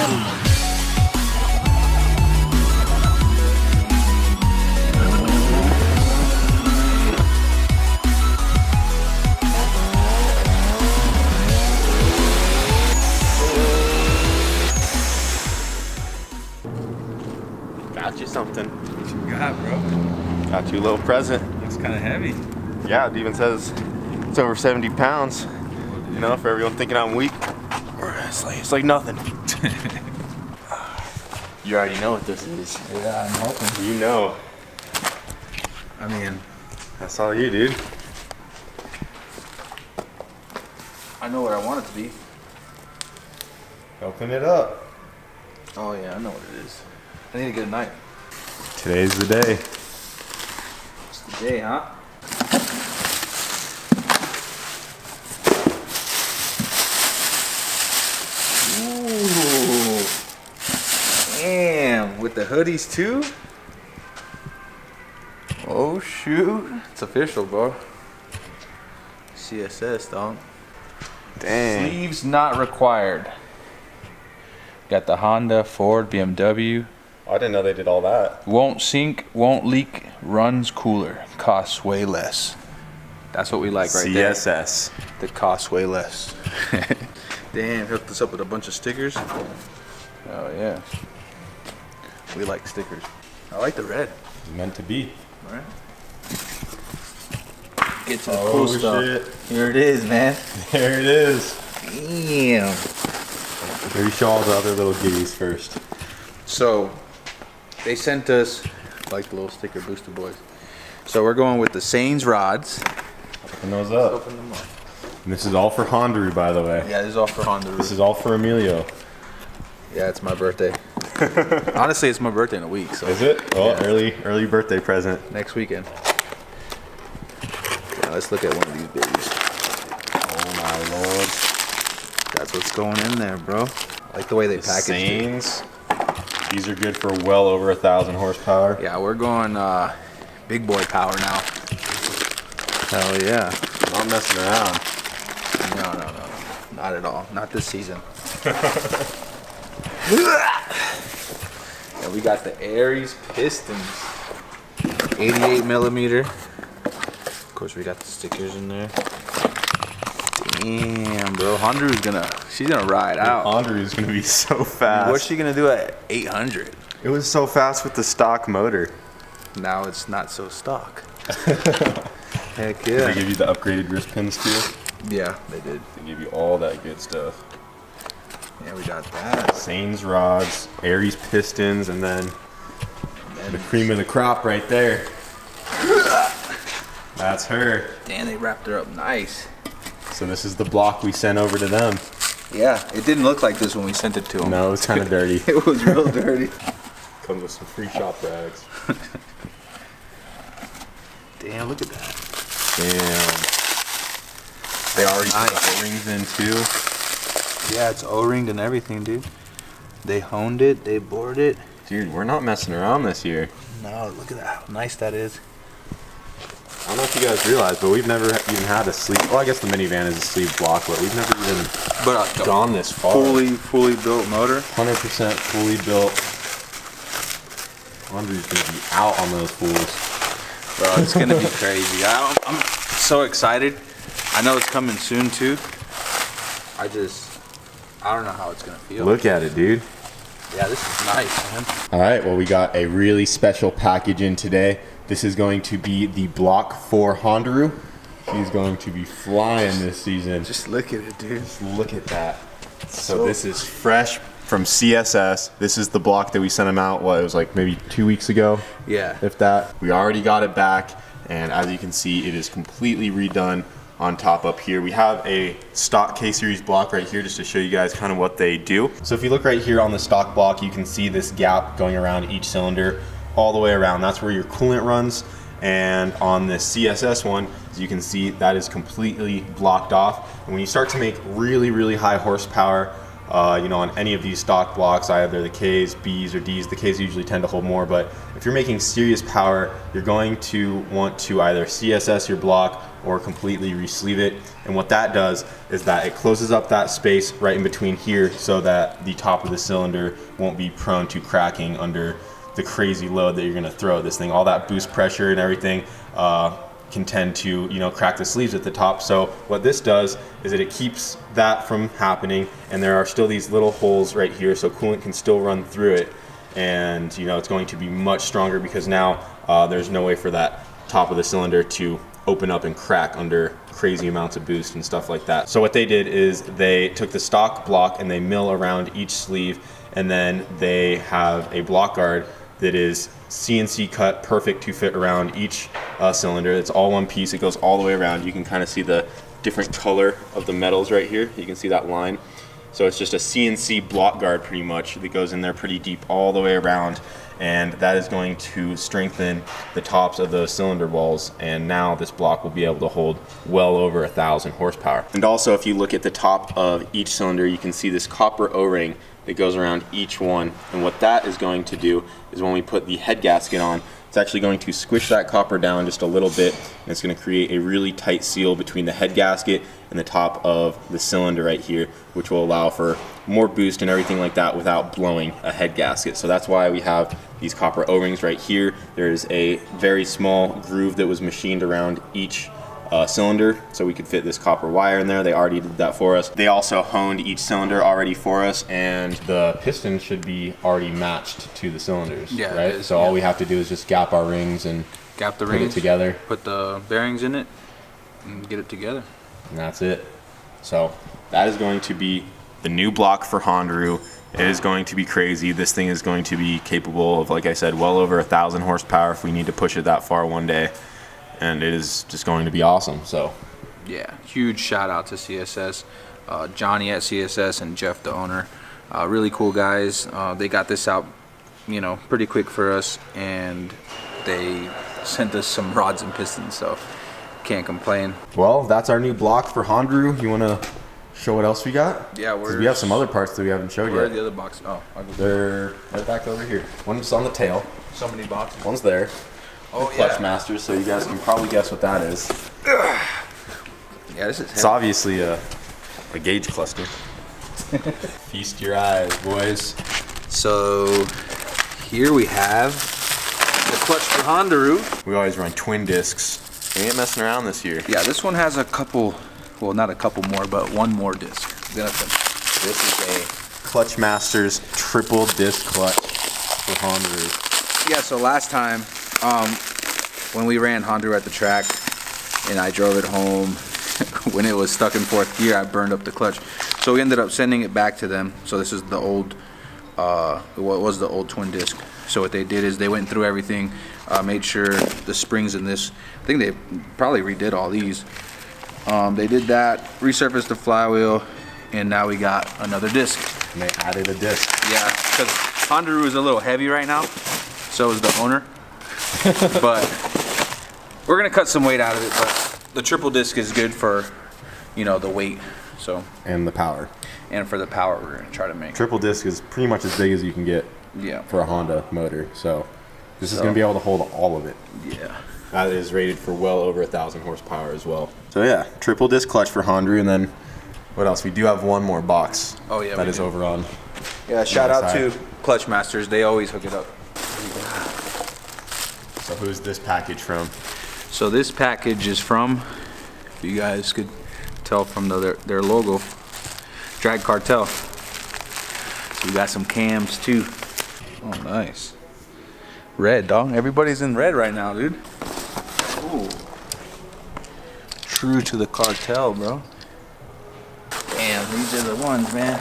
Got you something. What you got, bro? Got you a little present. Looks kind of heavy. Yeah, it even says it's over 70 pounds. You know, for everyone thinking I'm weak, it's like nothing. You already know what this is. Yeah, I'm hoping. You know. I mean, That's all you, dude. I know what I want it to be. Open it up. Oh yeah, I know what it is. I need to get a knife. Today's the day. It's the day, huh? Ooh. Damn, with the hoodies too? Oh shoot. It's official, bro. CSS, dog. Dang. Sleeves not required. Got the Honda, Ford, BMW. I didn't know they did all that. Won't sink, won't leak, runs cooler, costs way less. That's what we like right there. CSS. The costs way less. Damn, hooked us up with a bunch of stickers. Oh yeah. We like stickers. I like the red. It's meant to be. All right. Get to the cool stuff. Shit. Here it is, man. There it is. Damn. Maybe show all the other little goodies first. So, they sent us, like the little sticker, Boostedboiz. So we're going with the Sains rods. Open those up. Open them up. And this is all for Hondaru, by the way. Yeah, this is all for Hondaru. This is all for Emilio. Yeah, it's my birthday. Honestly, it's my birthday in a week. So Is it? Well, yeah. early birthday present. Next weekend. Yeah, let's look at one of these babies. Oh my lord. That's what's going in there, bro. I like the way they package it. Sains. These are good for well over 1,000 horsepower. Yeah, we're going big boy power now. Hell yeah. Not messing around. No. Not at all. Not this season. And we got the Aries pistons. 88 millimeter. Of course, we got the stickers in there. Damn, bro. She's gonna ride out. Hondaru is gonna be so fast. What's she gonna do at 800? It was so fast with the stock motor. Now it's not so stock. Heck Did yeah. they give you the upgraded wrist pins too? Yeah, they did. They give you all that good stuff. Yeah, we got that. Sains rods, Aries pistons, and then the cream of the crop right there. That's her. Damn, they wrapped her up nice. So this is the block we sent over to them. Yeah, it didn't look like this when we sent it to them. No, it was kind of dirty. It was real dirty. Comes with some free shop rags. Damn, look at that. Damn. They already put the rings in too. Yeah, it's O-ringed and everything, dude. They honed it, they bored it. Dude, we're not messing around this year. No, look at that, how nice that is. I don't know if you guys realize, but we've never even had a sleeve. Well, I guess the minivan is a sleeve block, but we've never even gone this far. Fully built motor. 100% fully built. Hondaru's gonna be out on those fools. Bro, it's gonna be crazy. I'm so excited. I know it's coming soon too. I don't know how it's gonna feel. Look at it, dude. Yeah, this is nice, man. All right, well, we got a really special package in today. This is going to be the Block 4 Hondaru. She's going to be flying this season. Just look at it, dude. Just look at that. So this is fresh from CSS. This is the block that we sent them out, it was like maybe 2 weeks ago? Yeah. If that. We already got it back, and as you can see, it is completely redone on top up here. We have a stock K-Series block right here just to show you guys kind of what they do. So if you look right here on the stock block, you can see this gap going around each cylinder all the way around. That's where your coolant runs. And on this CSS one, as you can see, that is completely blocked off. And when you start to make really, really high horsepower you know, on any of these stock blocks, either the K's, B's, or D's. The K's usually tend to hold more, but if you're making serious power, you're going to want to either CSS your block or completely re-sleeve it. And what that does is that it closes up that space right in between here so that the top of the cylinder won't be prone to cracking under the crazy load that you're gonna throw at this thing. All that boost pressure and everything can tend to, you know, crack the sleeves at the top. So what this does is that it keeps that from happening, and there are still these little holes right here so coolant can still run through it. And you know, it's going to be much stronger because now there's no way for that top of the cylinder to open up and crack under crazy amounts of boost and stuff like that. So what they did is they took the stock block and they mill around each sleeve, and then they have a block guard that is CNC cut perfect to fit around each cylinder. It's all one piece. It goes all the way around. You can kind of see the different color of the metals right here. You can see that line. So it's just a CNC block guard pretty much that goes in there pretty deep all the way around, and that is going to strengthen the tops of those cylinder walls, and now this block will be able to hold well over 1,000 horsepower. And also, if you look at the top of each cylinder, you can see this copper O-ring that goes around each one, and what that is going to do is when we put the head gasket on, it's actually going to squish that copper down just a little bit, and it's going to create a really tight seal between the head gasket and the top of the cylinder right here, which will allow for more boost and everything like that without blowing a head gasket. So that's why we have these copper O-rings right here. There's a very small groove that was machined around each cylinder so we could fit this copper wire in there. They already did that for us. They also honed each cylinder already for us, and the piston should be already matched to the cylinders, right? So all we have to do is just gap our rings and put it together. Put the bearings in it and get it together. And that's it. So that is going to be the new block for Hondaru. It is going to be crazy. This thing is going to be capable of, like I said, well over 1,000 horsepower if we need to push it that far one day. And it is just going to be awesome. So yeah, huge shout out to CSS, Johnny at CSS and Jeff the owner, really cool guys. They got this out, you know, pretty quick for us, and they sent us some rods and pistons, so can't complain. Well, that's our new block for Hondaru. You want to show what else we got? Yeah, we have some other parts that we haven't showed yet. Where are the other boxes? Oh, they're right back over here. One's on the tail. So many boxes. One's there. Oh, Clutch Masters, so you guys can probably guess what that is. Yeah, this is heavy. It's obviously a gauge cluster. Feast your eyes, boys. So here we have the clutch for Hondaru. We always run twin discs. We ain't messing around this year. Yeah, this one has a couple, well, not a couple more, but one more disc. This is a Clutch Masters triple disc clutch for Hondaru. Yeah, so last time, when we ran Hondaru at the track and I drove it home, when it was stuck in fourth gear, I burned up the clutch. So we ended up sending it back to them. So this is the old, what was the old twin disc. So what they did is they went through everything, made sure the springs in this, I think they probably redid all these. They did that, resurfaced the flywheel, and now we got another disc. And they added a disc. Yeah, because Hondaru is a little heavy right now, so is the owner. But we're gonna cut some weight out of it, but the triple disc is good for, you know, the weight. So and the power. And for the power we're gonna try to make. Triple disc is pretty much as big as you can get for a Honda motor. So this is gonna be able to hold all of it. Yeah. That is rated for well over 1,000 horsepower as well. So yeah, triple disc clutch for Hondaru, and then what else? We do have one more box. Oh yeah. That is over on. Yeah, shout out to Clutch Masters. They always hook it up. So who's this package from? So this package is from, if you guys could tell from their logo, Drag Cartel. So we got some cams too. Oh, nice. Red, dog. Everybody's in red right now, dude. Ooh. True to the cartel, bro. Damn, these are the ones, man.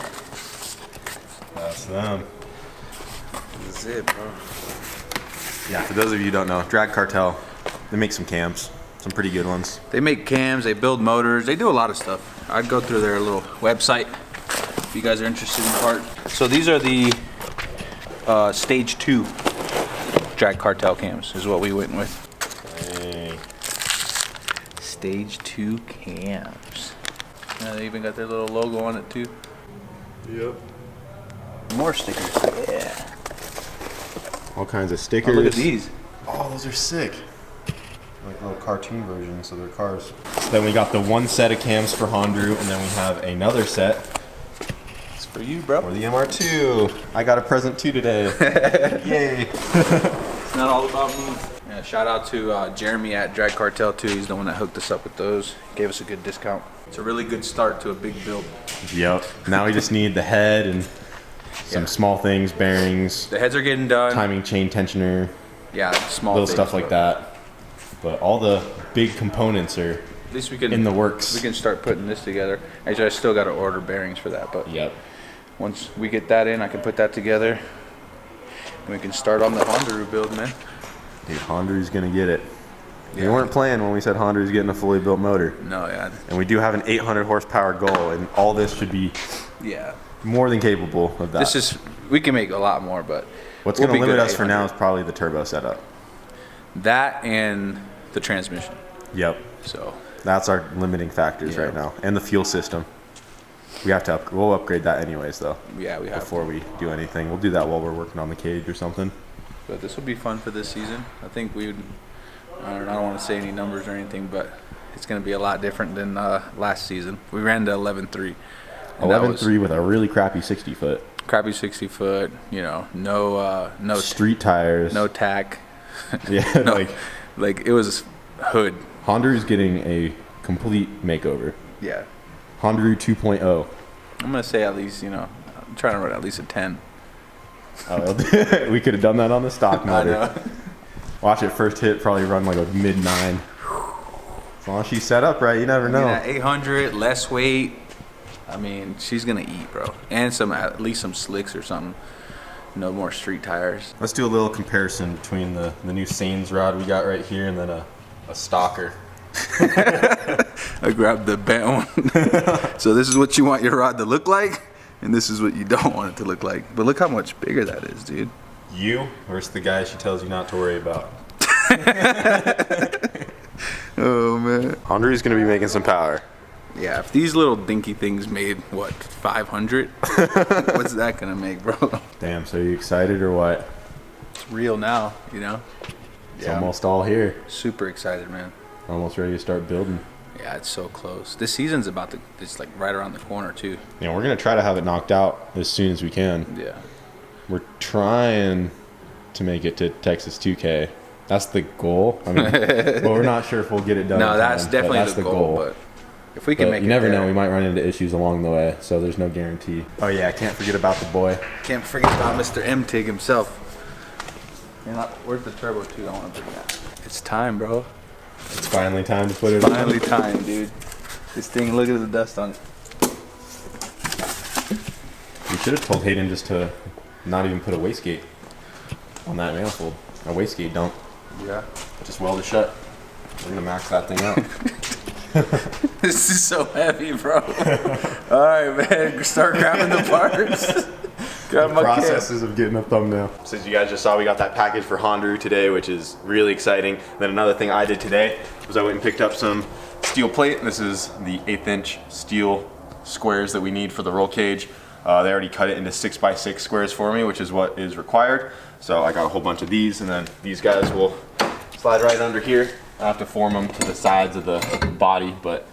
That's them. This is it, bro. Yeah, for those of you who don't know, Drag Cartel, they make some cams, some pretty good ones. They make cams, they build motors, they do a lot of stuff. I'd go through their little website if you guys are interested in the part. So these are the stage 2 Drag Cartel cams is what we went with. Hey. Stage 2 cams. They even got their little logo on it too. Yep. More stickers. Yeah. All kinds of Oh, stickers. look at these. Oh, those are sick. Like little cartoon versions, so they're cars. So then we got the one set of cams for Hondaru, and then we have another set It's for you, bro. for the MR2. I got a present too today. Yay. It's not all about me. Yeah, shout out to Jeremy at Drag Cartel too. He's the one that hooked us up with those. Gave us a good discount. It's a really good start to a big build. Yep. Now we just need the head and some small things, bearings, The heads are getting done. timing chain tensioner, Yeah, small little things, stuff like that. But all the big components are At least we can in the works. We can start putting this together. Actually, I still got to order bearings for that, but Yep. once we get that in, I can put that together, and we can start on the Hondaru build, man. Dude, Hondaru's gonna get it. We Yeah. weren't playing when we said Hondaru's getting a fully built motor. No, yeah, And we do have an 800 horsepower goal, and all this should be yeah. more than capable of that. This is we can make a lot more, but What's we'll going to be limit good us at for now 800. is probably the turbo setup. That and the transmission. Yep. So That's our limiting factors Yeah. right now. And the fuel system. We have to we'll upgrade that anyways, though, yeah, we have. before we do anything. We'll do that while we're working on the cage or something. But this will be fun for this season. I think we would. I don't want to say any numbers or anything, but it's going to be a lot different than last season. We ran to 11.3. 11.3 with a really crappy 60 foot. Crappy 60 foot. You know, no Street tires. no tack. Yeah, No. Like it was hood. Hondaru's getting a complete makeover. Yeah. Hondaru 2.0. I'm gonna say at least, I'm trying to run at least a 10. Oh, we could have done that on the stock I motor. know. Watch it first hit, probably run like a mid 9. As long as she's set up right, you never know. At 800, less weight. I mean, she's gonna eat, bro. And at least some slicks or something. No more street tires. Let's do a little comparison between the new Sains rod we got right here and then a stalker. I grabbed the bent one. So this is what you want your rod to look like, and this is what you don't want it to look like. But look how much bigger that is, dude. You versus the guy she tells you not to worry about. Oh man. Hondaru's gonna be making some power. Yeah, if these little dinky things made, 500? What's that gonna make, bro? Damn, so you excited or what? It's real now, It's almost all here. Super excited, man. Almost ready to start building. Yeah, it's so close. This season's it's like right around the corner too. You know, we're gonna try to have it knocked out as soon as we can. Yeah. We're trying to make it to Texas 2K. That's the goal. I mean, well, we're not sure if we'll get it done. No, in that's time, but definitely that's the goal. But if we can But make you it never there, know. We might run into issues along the way, so there's no guarantee. Oh yeah, I can't forget about the boy. Can't forget about Mr. M-Tig himself. And where's the turbo too? I want to bring that. It's time, bro. It's finally time to put it on. Finally time, dude. This thing, look at the dust on it. We should have told Hayden just to not even put a wastegate on that manifold. A wastegate dump. Yeah. Just weld it shut. We're gonna max that thing out. This is so heavy, bro. All right, man. Start grabbing the parts. Grab my Processes of getting a thumbnail. So as you guys just saw, we got that package for Hondaru today, which is really exciting. Then another thing I did today was I went and picked up some steel plate. This is the 1/8 inch steel squares that we need for the roll cage. They already cut it into 6x6 squares for me, which is what is required. So I got a whole bunch of these, and then these guys will slide right under here. I have to form them to the sides of the body, but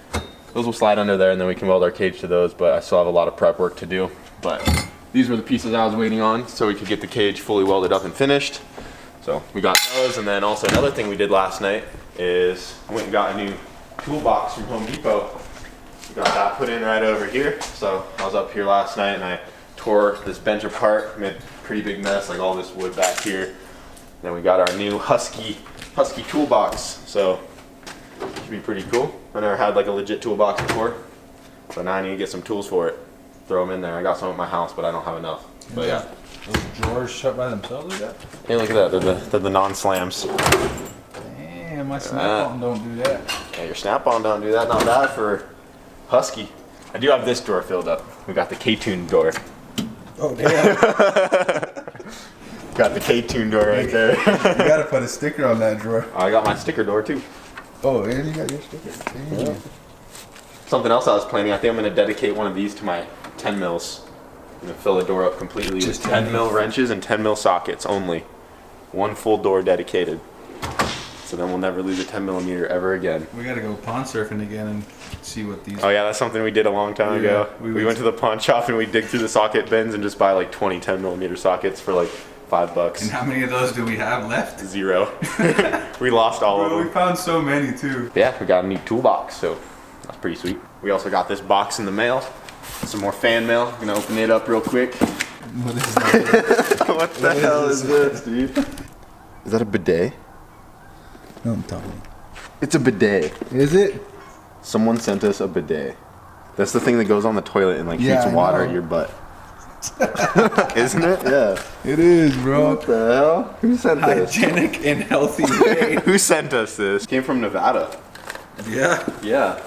those will slide under there, and then we can weld our cage to those, but I still have a lot of prep work to do. But these were the pieces I was waiting on so we could get the cage fully welded up and finished. So we got those, and then also another thing we did last night is I went and got a new toolbox from Home Depot. We got that put in right over here. So I was up here last night and I tore this bench apart, made a pretty big mess, like all this wood back here. Then we got our new Husky Toolbox. So it should be pretty cool. I never had like a legit toolbox before, but now I need to get some tools for it. Throw them in there. I got some at my house, but I don't have enough. But yeah. Those drawers shut by themselves like that? Hey, look at that. They're the non-slams. Damn, my Snap-on don't do that. Yeah, your Snap-on don't do that. Not bad for Husky. I do have this drawer filled up. We got the K-Tune door. Oh, damn. Got the K-Tune door right there. You gotta put a sticker on that drawer. I got my sticker door too. Oh, and you got your sticker. Damn. Yeah. Something else I was planning, I think I'm going to dedicate one of these to my 10 mils gonna fill the door up completely with 10 mil wrenches and 10 mil sockets only. One full door dedicated. So then we'll never lose a 10 millimeter ever again. We gotta go pond surfing again and see what these. Oh yeah, that's something we did a long time ago. We went to the pawn shop and we dig through the socket bins and just buy like 20 10 millimeter sockets for like $5. And how many of those do we have left? 0. We lost all of them. We found so many too. Yeah, we got a new toolbox, so that's pretty sweet. We also got this box in the mail. Some more fan mail. I'm gonna open it up real quick. What is that? What the hell is this, dude? Is that a bidet? Don't tell me. It's a bidet. Is it? Someone sent us a bidet. That's the thing that goes on the toilet and like Yeah, shoots I water know. at your butt. Isn't it? Yeah. It is, bro. What the hell? Who sent this? Hygienic and healthy way. Who sent us this? Came from Nevada. Yeah. Yeah.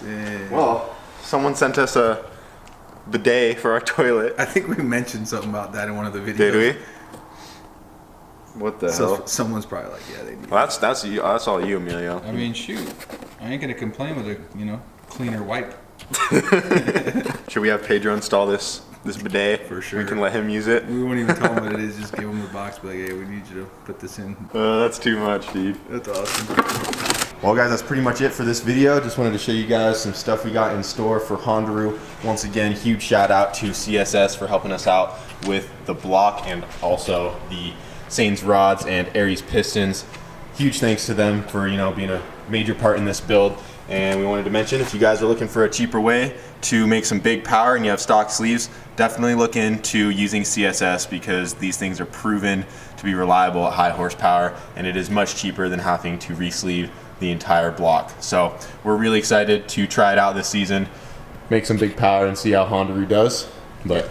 Dang. Well, someone sent us a bidet for our toilet. I think we mentioned something about that in one of the videos. Did we? What the So hell? someone's probably like, yeah, they need. Well, that's you. That's all you, Emilio. I mean, shoot. I ain't gonna complain with a, cleaner wipe. Should we have Pedro install this bidet? For sure. We can let him use it. We won't even tell them what it is. Just give them the box. Be like, hey, we need you to put this in. That's too much, dude. That's awesome. Well, guys, that's pretty much it for this video. Just wanted to show you guys some stuff we got in store for Hondaru. Once again, huge shout out to CSS for helping us out with the block and also the Saints rods and Aries pistons. Huge thanks to them for being a major part in this build. And we wanted to mention, if you guys are looking for a cheaper way to make some big power and you have stock sleeves, definitely look into using CSS because these things are proven to be reliable at high horsepower, and it is much cheaper than having to re-sleeve the entire block. So we're really excited to try it out this season, make some big power and see how Hondaru does. But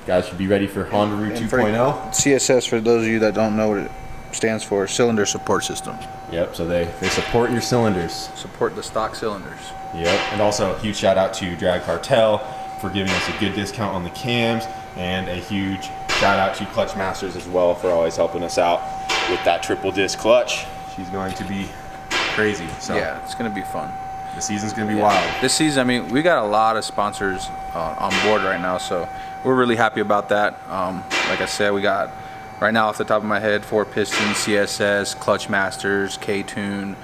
guys should be ready for Hondaru 2.0. CSS, for those of you that don't know what it stands for, cylinder support system. Yep, so they support your cylinders. Support the stock cylinders. Yep, and also a huge shout out to Cartel for giving us a good discount on the cams, and a huge shout out to Clutch Masters as well for always helping us out with that triple disc clutch. She's going to be crazy. So Yeah, it's gonna be fun. the season's gonna be wild. This season, I mean, we got a lot of sponsors on board right now, so we're really happy about that. Like I said, we got, right now off the top of my head, 4 Pistons, CSS, Clutch Masters, K-Tune,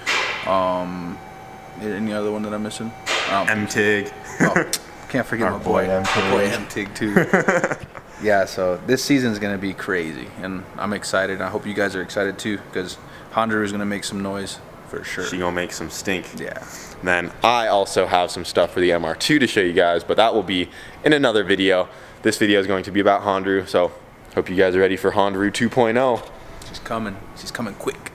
any other one that I'm missing? MTIG. Oh, can't forget Our my boy boy MTIG too. Yeah, so this season's gonna be crazy, and I'm excited. I hope you guys are excited too, because Hondaru is gonna make some noise for sure. She gonna make some stink. Yeah. Then I also have some stuff for the MR2 to show you guys, but that will be in another video. This video is going to be about Hondaru, so hope you guys are ready for Hondaru 2.0. She's coming quick.